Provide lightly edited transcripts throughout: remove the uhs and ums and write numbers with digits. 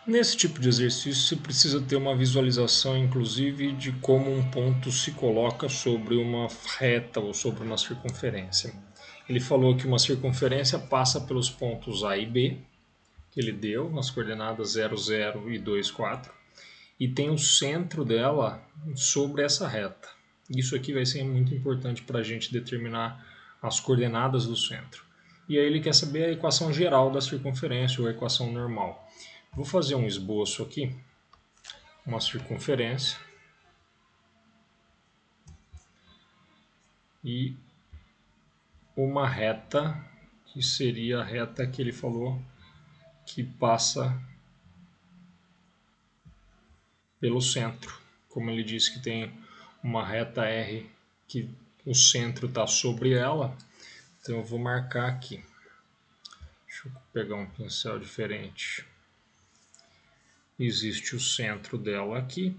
Nesse tipo de exercício, você precisa ter uma visualização, inclusive, de como um ponto se coloca sobre uma reta ou sobre uma circunferência. Ele falou que uma circunferência passa pelos pontos A e B, que ele deu, nas coordenadas 0, 0 e 2, 4, e tem o centro dela sobre essa reta. Isso aqui vai ser muito importante para a gente determinar as coordenadas do centro. E aí ele quer saber a equação geral da circunferência ou a equação normal. Vou fazer um esboço aqui, uma circunferência e uma reta, que seria a reta que ele falou que passa pelo centro. Como ele disse que tem uma reta R que o centro está sobre ela, então eu vou marcar aqui. Deixa eu pegar um pincel diferente. Existe o centro dela aqui.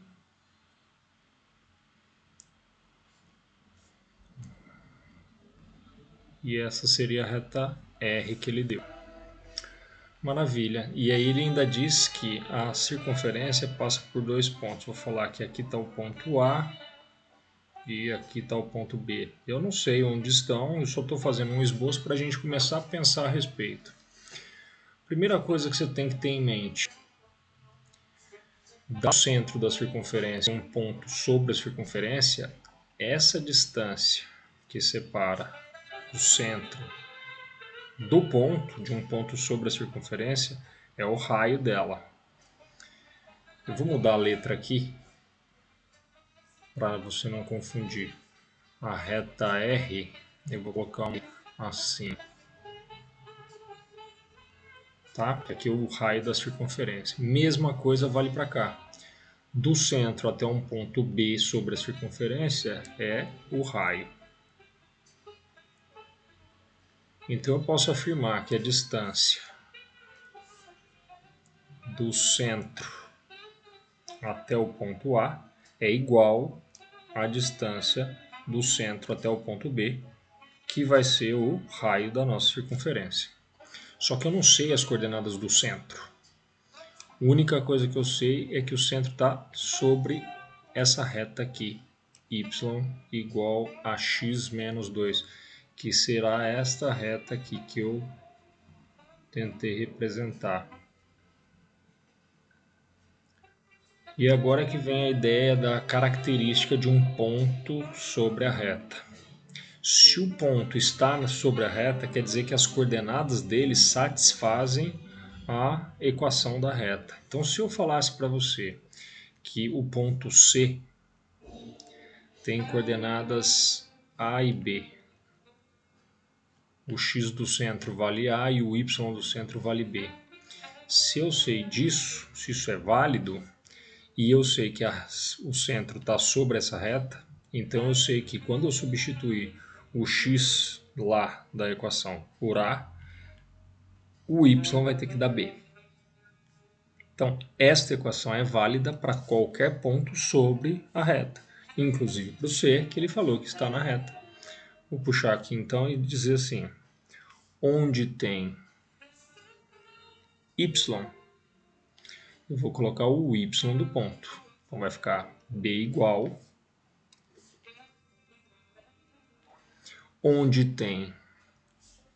E essa seria a reta R que ele deu. Maravilha. E aí ele ainda diz que a circunferência passa por dois pontos. Vou falar que aqui está o ponto A e aqui está o ponto B. Eu não sei onde estão, eu só estou fazendo um esboço para a gente começar a pensar a respeito. Primeira coisa que você tem que ter em mente: do centro da circunferência, um ponto sobre a circunferência, essa distância que separa o centro do ponto, de um ponto sobre a circunferência, é o raio dela. Eu vou mudar a letra aqui para você não confundir. A reta R, eu vou colocar assim, tá? Aqui é o raio da circunferência. Mesma coisa vale para cá. Do centro até um ponto B sobre a circunferência é o raio. Então eu posso afirmar que a distância do centro até o ponto A é igual à distância do centro até o ponto B, que vai ser o raio da nossa circunferência. Só que eu não sei as coordenadas do centro. A única coisa que eu sei é que o centro está sobre essa reta aqui, y igual a x menos 2, que será esta reta aqui que eu tentei representar. E agora que vem a ideia da característica de um ponto sobre a reta. Se o ponto está sobre a reta, quer dizer que as coordenadas dele satisfazem a equação da reta. Então, se eu falasse para você que o ponto C tem coordenadas A e B, o x do centro vale A e o y do centro vale B. Se eu sei disso, se isso é válido, e eu sei que o centro está sobre essa reta, então eu sei que quando eu substituir o x lá da equação por A, o y vai ter que dar B. Então, esta equação é válida para qualquer ponto sobre a reta, inclusive para o C, que ele falou que está na reta. Vou puxar aqui então e dizer assim: onde tem y, eu vou colocar o y do ponto. Então vai ficar B igual. Onde tem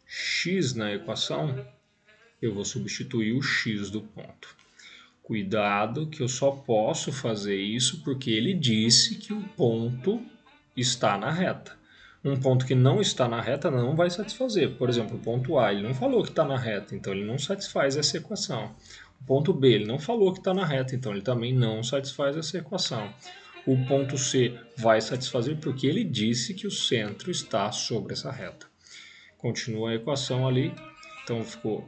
x na equação, eu vou substituir o x do ponto. Cuidado que eu só posso fazer isso porque ele disse que o ponto está na reta. Um ponto que não está na reta não vai satisfazer. Por exemplo, o ponto A, ele não falou que está na reta, então ele não satisfaz essa equação. O ponto B, ele não falou que está na reta, então ele também não satisfaz essa equação. O ponto C vai satisfazer porque ele disse que o centro está sobre essa reta. Continua a equação ali, então ficou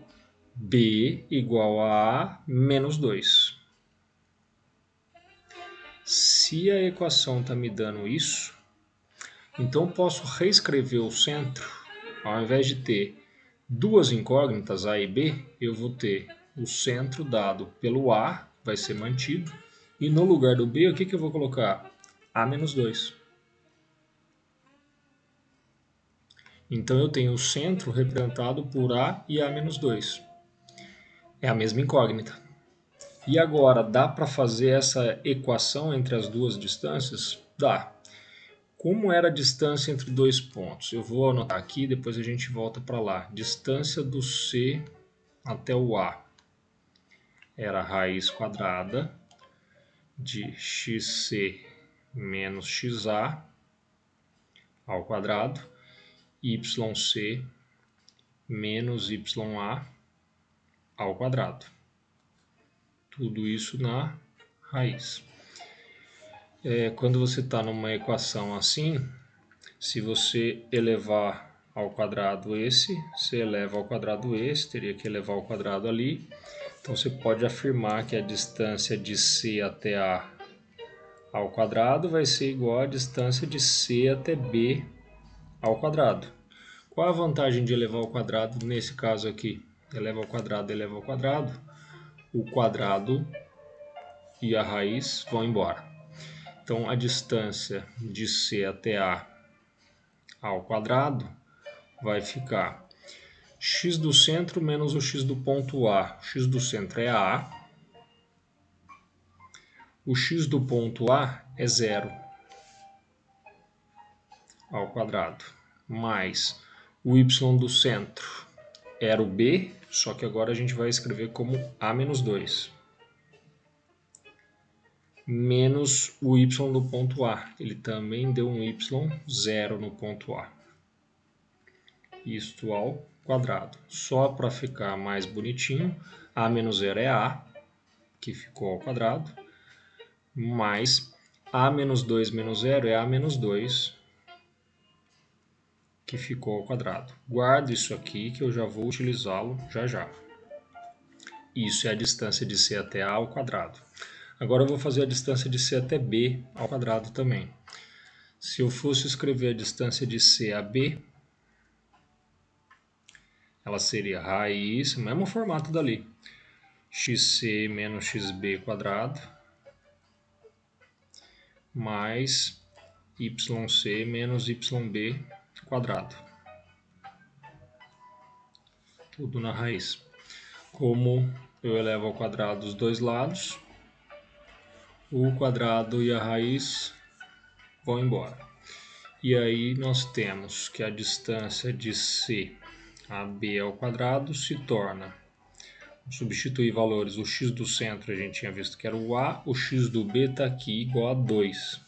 B igual a A menos 2. Se a equação está me dando isso, então eu posso reescrever o centro. Ao invés de ter duas incógnitas, A e B, eu vou ter o centro dado pelo A, vai ser mantido, e no lugar do B, o que eu vou colocar? A menos 2. Então eu tenho o centro representado por A e A menos 2. É a mesma incógnita. E agora, dá para fazer essa equação entre as duas distâncias? Dá. Como era a distância entre dois pontos? Eu vou anotar aqui, depois a gente volta para lá. Distância do C até o A era a raiz quadrada de xc menos xa ao quadrado, yc menos ya ao quadrado. Tudo isso na raiz. Quando você está numa equação assim, se você elevar ao quadrado esse, você eleva ao quadrado esse, teria que elevar ao quadrado ali. Então você pode afirmar que a distância de C até A ao quadrado vai ser igual à distância de C até B ao quadrado. Qual a vantagem de elevar ao quadrado nesse caso aqui? Eleva ao quadrado, o quadrado e a raiz vão embora. Então a distância de C até A ao quadrado vai ficar x do centro menos o x do ponto A. O x do centro é A. O x do ponto A é 0 ao quadrado. Mais o y do centro era o B, só que agora a gente vai escrever como A menos 2. Menos o y do ponto A. Ele também deu um y 0 no ponto A. Isto ao quadrado. Só para ficar mais bonitinho, A menos 0 é A, que ficou ao quadrado, mais A menos 2 menos 0 é A menos 2, que ficou ao quadrado. Guardo isso aqui que eu já vou utilizá-lo já já. Isso é a distância de C até A ao quadrado. Agora eu vou fazer a distância de C até B ao quadrado também. Se eu fosse escrever a distância de C a B, ela seria raiz, mesmo formato dali, xc menos xb quadrado, mais yc menos yb quadrado. Tudo na raiz. Como eu elevo ao quadrado os dois lados, o quadrado e a raiz vão embora. E aí nós temos que a distância de C a B ao quadrado se torna, substituir valores, o x do centro a gente tinha visto que era o A, o x do B está aqui igual a 2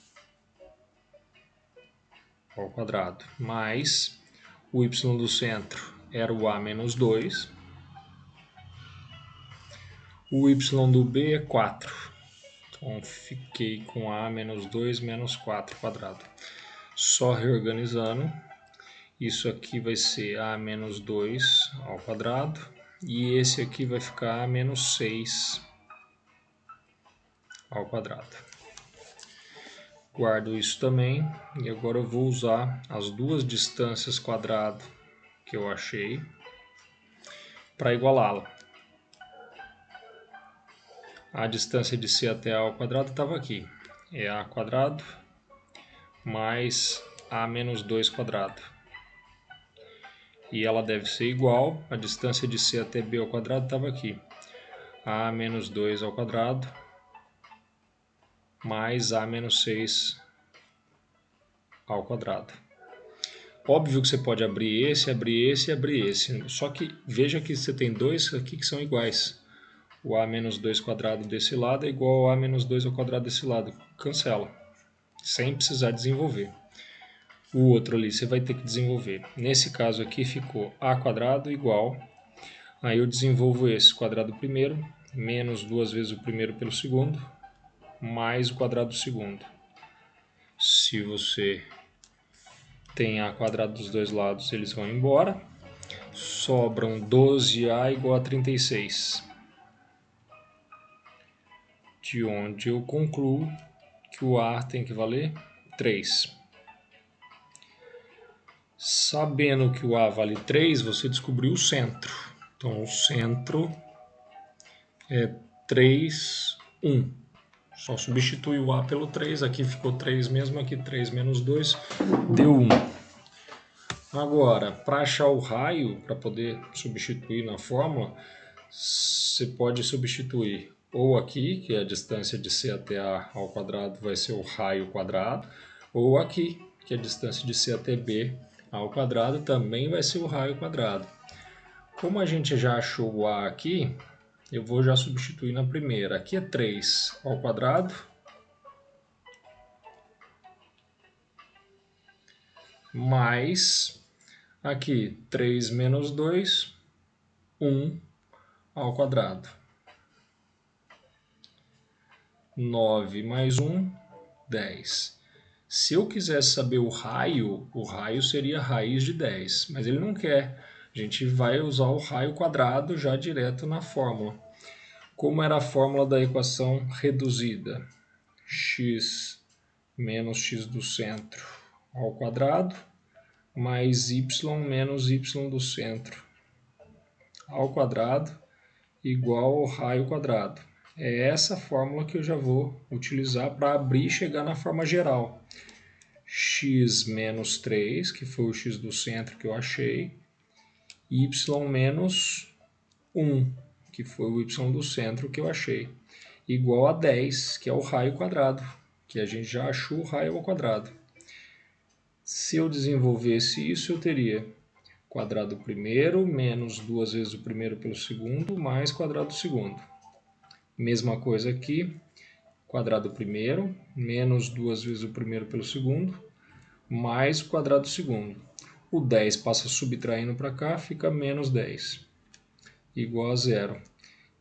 ao quadrado, mais o y do centro era o A menos 2, o y do B é 4, então fiquei com A menos 2 menos 4 quadrado. Só reorganizando, isso aqui vai ser A menos 2 ao quadrado, e esse aqui vai ficar A menos 6 ao quadrado. Guardo isso também, e agora eu vou usar as duas distâncias quadrado que eu achei para igualá-la. A distância de C até A ao quadrado estava aqui, é A quadrado mais A menos 2 quadrado. E ela deve ser igual, a distância de C até B ao quadrado estava aqui, A menos 2 ao quadrado mais A menos 6 ao quadrado. Óbvio que você pode abrir esse e abrir esse, só que veja que você tem dois aqui que são iguais. O A menos 2 quadrado desse lado é igual ao A menos 2 ao quadrado desse lado. Cancela, sem precisar desenvolver. O outro ali você vai ter que desenvolver. Nesse caso aqui ficou A quadrado igual, aí eu desenvolvo esse quadrado primeiro, menos 2 vezes o primeiro pelo segundo, mais o quadrado do segundo. Se você tem A quadrado dos dois lados, eles vão embora. Sobram 12A igual a 36. De onde eu concluo que o A tem que valer 3. Sabendo que o A vale 3, você descobriu o centro. Então o centro é 3, 1. Só substitui o A pelo 3, aqui ficou 3 mesmo, aqui 3 menos 2, deu 1. Agora, para achar o raio, para poder substituir na fórmula, você pode substituir ou aqui, que é a distância de C até A ao quadrado vai ser o raio quadrado, ou aqui, que é a distância de C até B ao quadrado também vai ser o raio quadrado. Como a gente já achou o A aqui, eu vou já substituir na primeira. Aqui é 3 ao quadrado, mais aqui 3 menos 2, 1 ao quadrado. 9 mais 1, 10. Se eu quisesse saber o raio seria raiz de 10, mas ele não quer. A gente vai usar o raio quadrado já direto na fórmula. Como era a fórmula da equação reduzida? X menos x do centro ao quadrado, mais y menos y do centro ao quadrado, igual ao raio quadrado. É essa fórmula que eu já vou utilizar para abrir e chegar na forma geral. X menos 3, que foi o x do centro que eu achei, y menos 1, que foi o y do centro que eu achei, igual a 10, que é o raio quadrado, que a gente já achou o raio ao quadrado. Se eu desenvolvesse isso, eu teria quadrado primeiro menos 2 vezes o primeiro pelo segundo, mais quadrado segundo. Mesma coisa aqui, quadrado primeiro menos 2 vezes o primeiro pelo segundo, mais o quadrado segundo. O 10 passa subtraindo para cá, fica menos 10, igual a zero.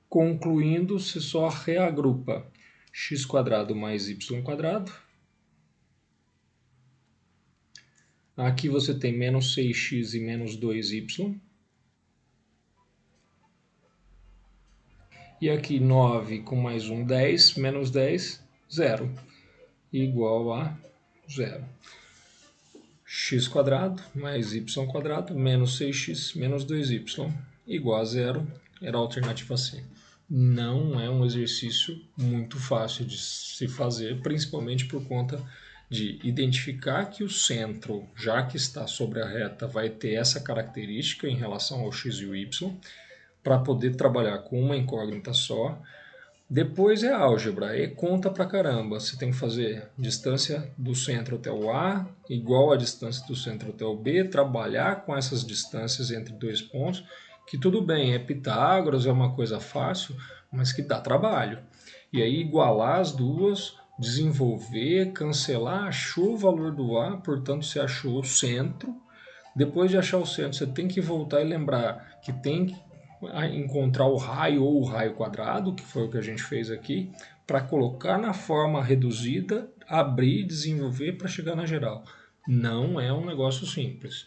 Concluindo, se só reagrupa x² mais y². Aqui você tem menos 6x e menos 2y. E aqui 9 com mais 1, 10, menos 10, 0, igual a 0. x² mais y² menos 6x menos 2y igual a 0, era a alternativa C. Não é um exercício muito fácil de se fazer, principalmente por conta de identificar que o centro, já que está sobre a reta, vai ter essa característica em relação ao x e o y, para poder trabalhar com uma incógnita só. Depois é álgebra, é conta pra caramba. Você tem que fazer distância do centro até o A igual a distância do centro até o B, trabalhar com essas distâncias entre dois pontos, que tudo bem, é Pitágoras, é uma coisa fácil, mas que dá trabalho. E aí igualar as duas, desenvolver, cancelar, achou o valor do A, portanto você achou o centro. Depois de achar o centro, você tem que voltar e lembrar que tem que encontrar o raio ou o raio quadrado, que foi o que a gente fez aqui, para colocar na forma reduzida, abrir e desenvolver para chegar na geral. Não é um negócio simples.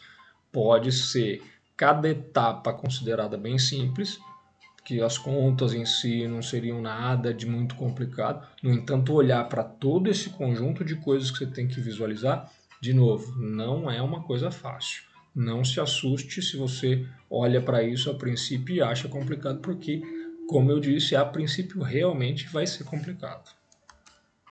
Pode ser cada etapa considerada bem simples, que as contas em si não seriam nada de muito complicado. No entanto, olhar para todo esse conjunto de coisas que você tem que visualizar, de novo, não é uma coisa fácil. Não se assuste se você olha para isso a princípio e acha complicado, porque, como eu disse, a princípio realmente vai ser complicado.